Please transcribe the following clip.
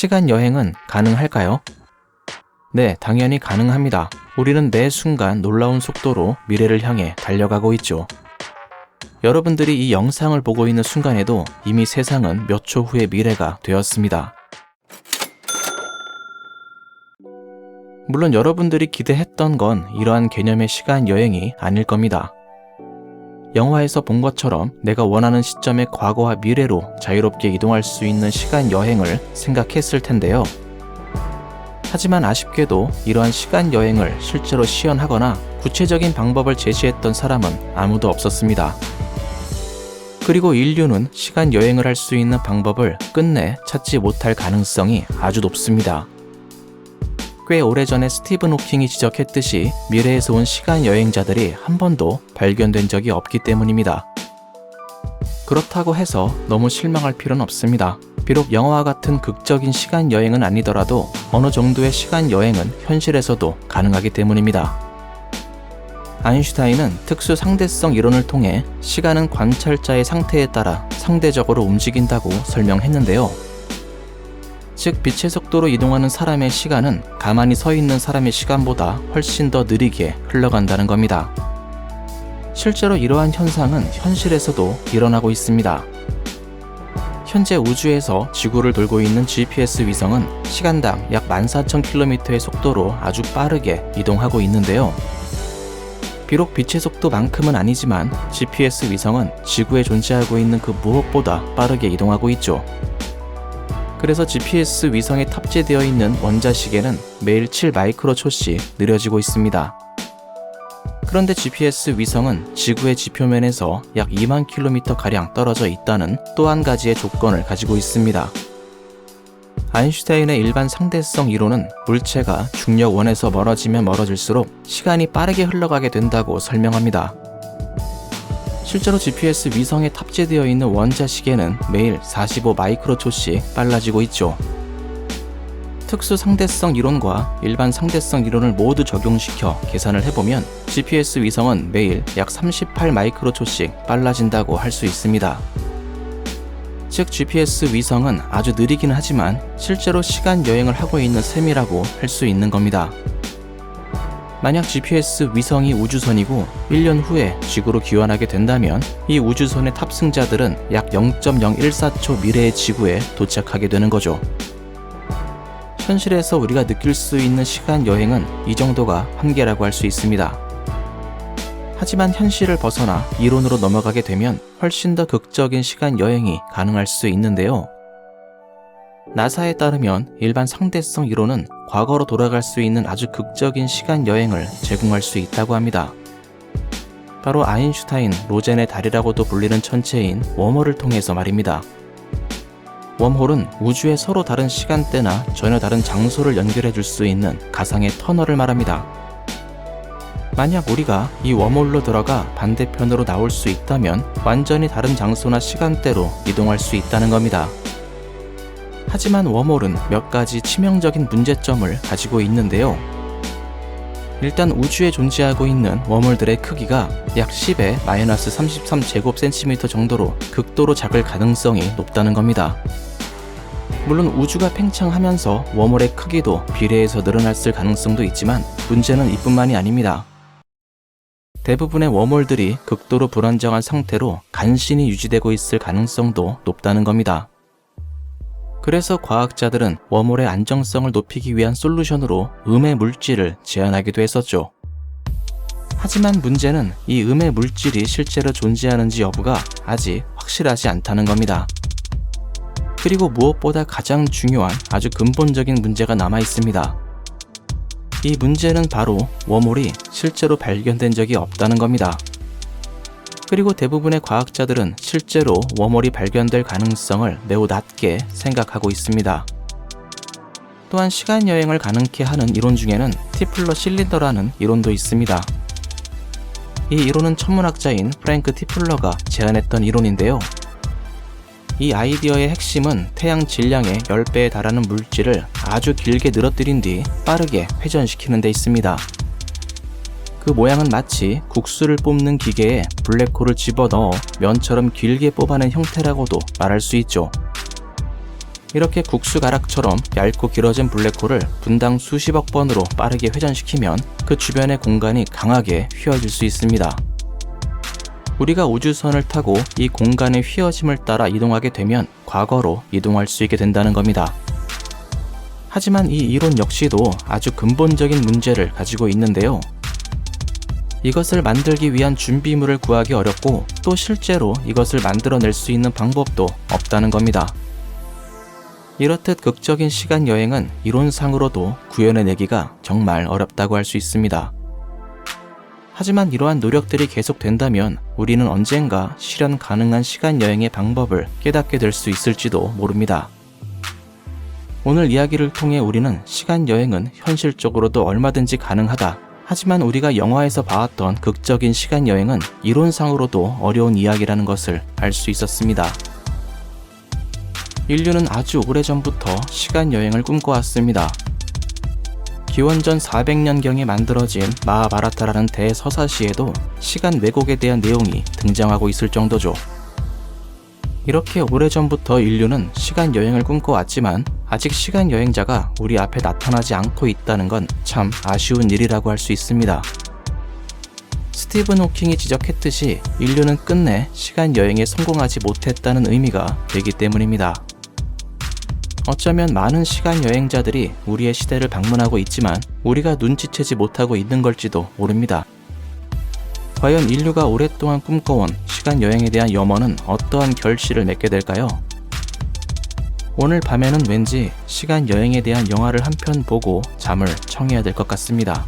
시간 여행은 가능할까요? 네, 당연히 가능합니다. 우리는 매 순간 놀라운 속도로 미래를 향해 달려가고 있죠. 여러분들이 이 영상을 보고 있는 순간에도 이미 세상은 몇 초 후의 미래가 되었습니다. 물론 여러분들이 기대했던 건 이러한 개념의 시간 여행이 아닐 겁니다. 영화에서 본 것처럼 내가 원하는 시점의 과거와 미래로 자유롭게 이동할 수 있는 시간 여행을 생각했을 텐데요. 하지만 아쉽게도 이러한 시간 여행을 실제로 시연하거나 구체적인 방법을 제시했던 사람은 아무도 없었습니다. 그리고 인류는 시간 여행을 할 수 있는 방법을 끝내 찾지 못할 가능성이 아주 높습니다. 꽤 오래전에 스티븐 호킹이 지적했듯이 미래에서 온 시간 여행자들이 한 번도 발견된 적이 없기 때문입니다. 그렇다고 해서 너무 실망할 필요는 없습니다. 비록 영화와 같은 극적인 시간 여행은 아니더라도 어느 정도의 시간 여행은 현실에서도 가능하기 때문입니다. 아인슈타인은 특수 상대성 이론을 통해 시간은 관찰자의 상태에 따라 상대적으로 움직인다고 설명했는데요. 즉, 빛의 속도로 이동하는 사람의 시간은 가만히 서 있는 사람의 시간보다 훨씬 더 느리게 흘러간다는 겁니다. 실제로 이러한 현상은 현실에서도 일어나고 있습니다. 현재 우주에서 지구를 돌고 있는 GPS 위성은 시간당 약 14,000km의 속도로 아주 빠르게 이동하고 있는데요. 비록 빛의 속도만큼은 아니지만 GPS 위성은 지구에 존재하고 있는 그 무엇보다 빠르게 이동하고 있죠. 그래서 GPS 위성에 탑재되어 있는 원자시계는 매일 7마이크로초씩 느려지고 있습니다. 그런데 GPS 위성은 지구의 지표면에서 약 2만 km가량 떨어져 있다는 또 한 가지의 조건을 가지고 있습니다. 아인슈타인의 일반 상대성 이론은 물체가 중력 원에서 멀어지면 멀어질수록 시간이 빠르게 흘러가게 된다고 설명합니다. 실제로 GPS 위성에 탑재되어 있는 원자시계는 매일 45마이크로초씩 빨라지고 있죠. 특수 상대성 이론과 일반 상대성 이론을 모두 적용시켜 계산을 해보면 GPS 위성은 매일 약 38마이크로초씩 빨라진다고 할 수 있습니다. 즉, GPS 위성은 아주 느리긴 하지만 실제로 시간 여행을 하고 있는 셈이라고 할 수 있는 겁니다. 만약 GPS 위성이 우주선이고 1년 후에 지구로 귀환하게 된다면 이 우주선의 탑승자들은 약 0.014초 미래의 지구에 도착하게 되는 거죠. 현실에서 우리가 느낄 수 있는 시간 여행은 이 정도가 한계라고 할 수 있습니다. 하지만 현실을 벗어나 이론으로 넘어가게 되면 훨씬 더 극적인 시간 여행이 가능할 수 있는데요. 나사에 따르면 일반 상대성 이론은 과거로 돌아갈 수 있는 아주 극적인 시간 여행을 제공할 수 있다고 합니다. 바로 아인슈타인 로젠의 달이라고도 불리는 천체인 웜홀을 통해서 말입니다. 웜홀은 우주의 서로 다른 시간대나 전혀 다른 장소를 연결해 줄 수 있는 가상의 터널을 말합니다. 만약 우리가 이 웜홀로 들어가 반대편으로 나올 수 있다면 완전히 다른 장소나 시간대로 이동할 수 있다는 겁니다. 하지만 웜홀은 몇 가지 치명적인 문제점을 가지고 있는데요. 일단 우주에 존재하고 있는 웜홀들의 크기가 약 10의 마이너스 33제곱cm 정도로 극도로 작을 가능성이 높다는 겁니다. 물론 우주가 팽창하면서 웜홀의 크기도 비례해서 늘어났을 가능성도 있지만 문제는 이뿐만이 아닙니다. 대부분의 웜홀들이 극도로 불안정한 상태로 간신히 유지되고 있을 가능성도 높다는 겁니다. 그래서 과학자들은 웜홀의 안정성을 높이기 위한 솔루션으로 음의 물질을 제안하기도 했었죠. 하지만 문제는 이 음의 물질이 실제로 존재하는지 여부가 아직 확실하지 않다는 겁니다. 그리고 무엇보다 가장 중요한 아주 근본적인 문제가 남아 있습니다. 이 문제는 바로 웜홀이 실제로 발견된 적이 없다는 겁니다. 그리고 대부분의 과학자들은 실제로 웜홀이 발견될 가능성을 매우 낮게 생각하고 있습니다. 또한 시간 여행을 가능케 하는 이론 중에는 티플러 실린더라는 이론도 있습니다. 이 이론은 천문학자인 프랭크 티플러가 제안했던 이론인데요. 이 아이디어의 핵심은 태양 질량의 10배에 달하는 물질을 아주 길게 늘어뜨린 뒤 빠르게 회전시키는 데 있습니다. 그 모양은 마치 국수를 뽑는 기계에 블랙홀을 집어넣어 면처럼 길게 뽑아낸 형태라고도 말할 수 있죠. 이렇게 국수가락처럼 얇고 길어진 블랙홀을 분당 수십억 번으로 빠르게 회전시키면 그 주변의 공간이 강하게 휘어질 수 있습니다. 우리가 우주선을 타고 이 공간의 휘어짐을 따라 이동하게 되면 과거로 이동할 수 있게 된다는 겁니다. 하지만 이 이론 역시도 아주 근본적인 문제를 가지고 있는데요. 이것을 만들기 위한 준비물을 구하기 어렵고 또 실제로 이것을 만들어낼 수 있는 방법도 없다는 겁니다. 이렇듯 극적인 시간 여행은 이론상으로도 구현해내기가 정말 어렵다고 할 수 있습니다. 하지만 이러한 노력들이 계속된다면 우리는 언젠가 실현 가능한 시간 여행의 방법을 깨닫게 될 수 있을지도 모릅니다. 오늘 이야기를 통해 우리는 시간 여행은 현실적으로도 얼마든지 가능하다. 하지만 우리가 영화에서 봐왔던 극적인 시간 여행은 이론상으로도 어려운 이야기라는 것을 알 수 있었습니다. 인류는 아주 오래전부터 시간 여행을 꿈꿔왔습니다. 기원전 400년경에 만들어진 마하바라타라는 대서사시에도 시간 왜곡에 대한 내용이 등장하고 있을 정도죠. 이렇게 오래전부터 인류는 시간 여행을 꿈꿔왔지만 아직 시간 여행자가 우리 앞에 나타나지 않고 있다는 건 참 아쉬운 일이라고 할 수 있습니다. 스티븐 호킹이 지적했듯이 인류는 끝내 시간 여행에 성공하지 못했다는 의미가 되기 때문입니다. 어쩌면 많은 시간 여행자들이 우리의 시대를 방문하고 있지만 우리가 눈치채지 못하고 있는 걸지도 모릅니다. 과연 인류가 오랫동안 꿈꿔온 시간 여행에 대한 염원은 어떠한 결실을 맺게 될까요? 오늘 밤에는 왠지 시간 여행에 대한 영화를 한 편 보고 잠을 청해야 될 것 같습니다.